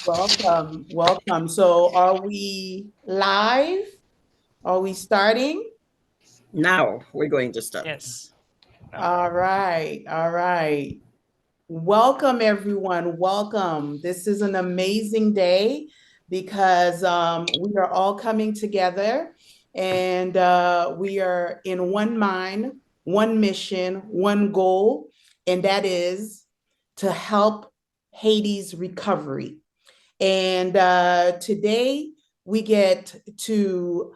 Welcome, welcome. So are we live? Are we starting? Now we're going to start. Yes. All right, all right. Welcome, everyone. Welcome. This is an amazing day because we are all coming together and we are in one mind, one mission, one goal, and that is to help Haiti's recovery. And today we get to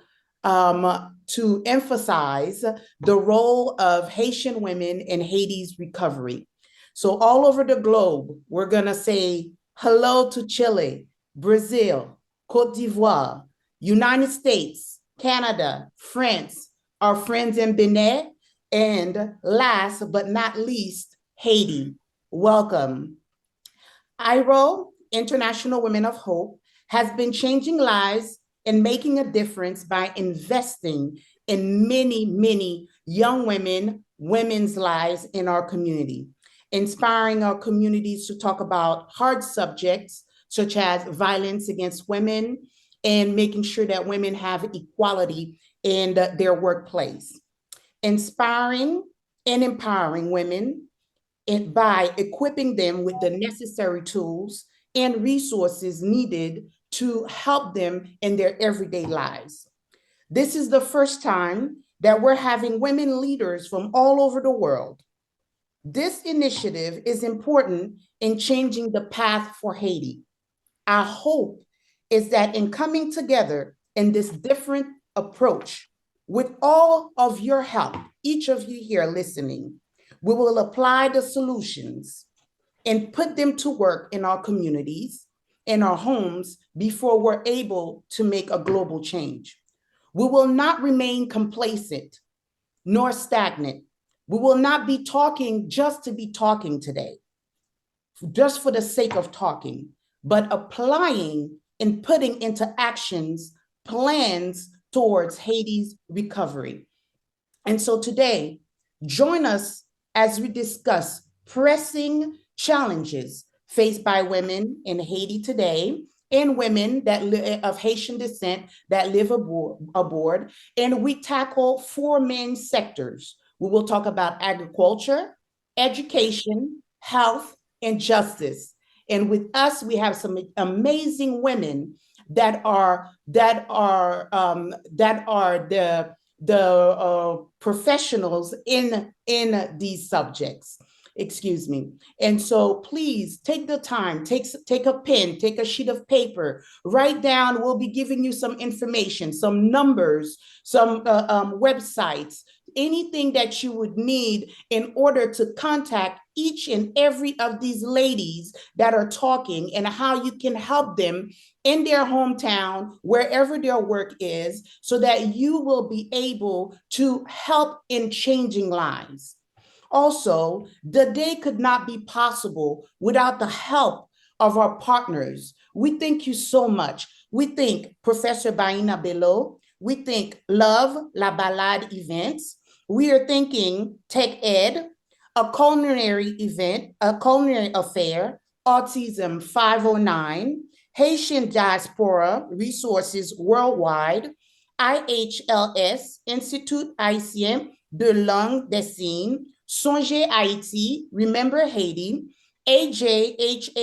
emphasize the role of Haitian women in Haiti's recovery. So all over the globe, we're gonna say hello to Chile, Brazil, Cote d'Ivoire, United States, Canada, France, our friends in Benin, and last but not least, Haiti. Welcome. IRO, International Women of Hope, has been changing lives and making a difference by investing in many young women's lives in our community, inspiring our communities to talk about hard subjects such as violence against women and making sure that women have equality in their workplace, inspiring and empowering women and by equipping them with the necessary tools and resources needed to help them in their everyday lives. This is the first time that we're having women leaders from all over the world. This initiative is important in changing the path for Haiti. Our hope is that in coming together in this different approach, with all of your help, each of you here listening, we will apply the solutions and put them to work in our communities, in our homes, before we're able to make a global change. We will not remain complacent nor stagnant. We will not be talking just to be talking today, just for the sake of talking, but applying and putting into actions plans towards Haiti's recovery. And so today, join us as we discuss pressing challenges faced by women in Haiti today and women of Haitian descent that live aboard. And we tackle four main sectors. We will talk about agriculture, education, health, and justice. And with us, we have some amazing women that are the professionals in these subjects. Excuse me. And so please take the time, take a pen, take a sheet of paper, write down. We'll be giving you some information, some numbers, some websites, anything that you would need in order to contact each and every of these ladies that are talking and how you can help them in their hometown, wherever their work is, so that you will be able to help in changing lives. Also, the day could not be possible without the help of our partners. We thank you so much. We thank Professor Baina Bello. We thank Love La Balade Events. We are thanking Tech Ed, a culinary event, a culinary affair, Autism 509, Haitian Diaspora Resources Worldwide, IHLS, Institut Haïtien de Langue des Signes, Songez Ayiti, Remember Haiti, AJHASS,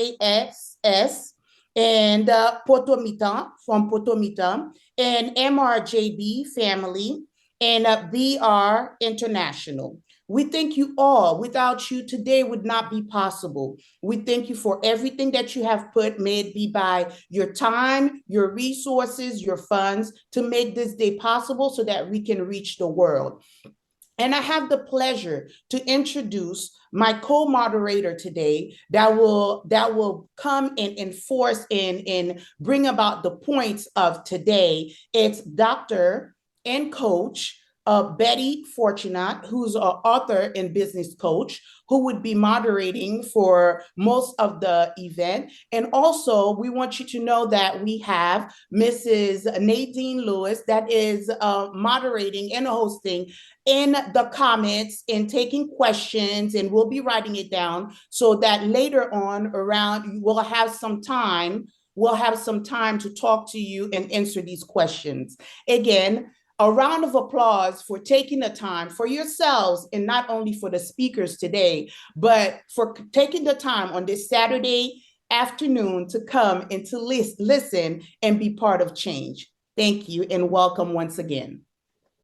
and Poto Mitan from Poto Mitan, and MRJB Family, and BR International. We thank you all. Without you, today would not be possible. We thank you for everything that you have put, may it be by your time, your resources, your funds, to make this day possible so that we can reach the world. And I have the pleasure to introduce my co-moderator today that will come and enforce and bring about the points of today. It's Dr. and Coach Betty Fortunat, who's an author and business coach, who would be moderating for most of the event. And also, we want you to know that we have Mrs. Nadine Lewis that is moderating and hosting in the comments and taking questions, and we'll be writing it down so that later on around we'll have some time we'll have some time to talk to you and answer these questions. Again, a round of applause for taking the time for yourselves, and not only for the speakers today, but for taking the time on this Saturday afternoon to come and to listen and be part of change. Thank you and welcome once again.